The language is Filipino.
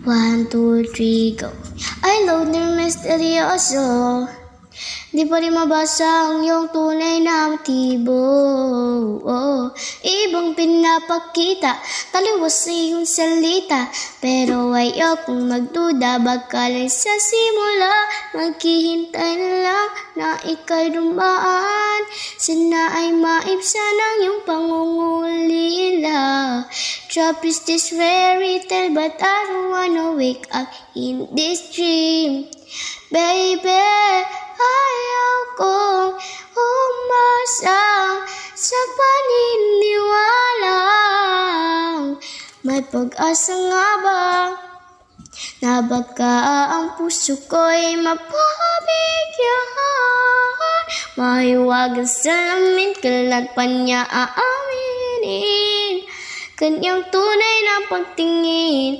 1, 2, 3, go. I love the misteryoso. Di pa rin mabasa ang iyong tunay na motibo. Ibang pinapakita, taliwas sa iyong salita. Pero ayokong magduda, baka lang sa simula. Maghihintay na lang na ika'y dumaan. Sana ay maibsan ang iyong pangungulila. Trap is this fairy tale, but I don't wanna wake up in this dream. Baby, ayaw kong umasa sa paniniwalang may pag-asa nga ba na baka ang puso ko'y mapabigyan. Mahiwagan sa lamin, kailan pa niya aaminin kanyang tunay na pagtingin.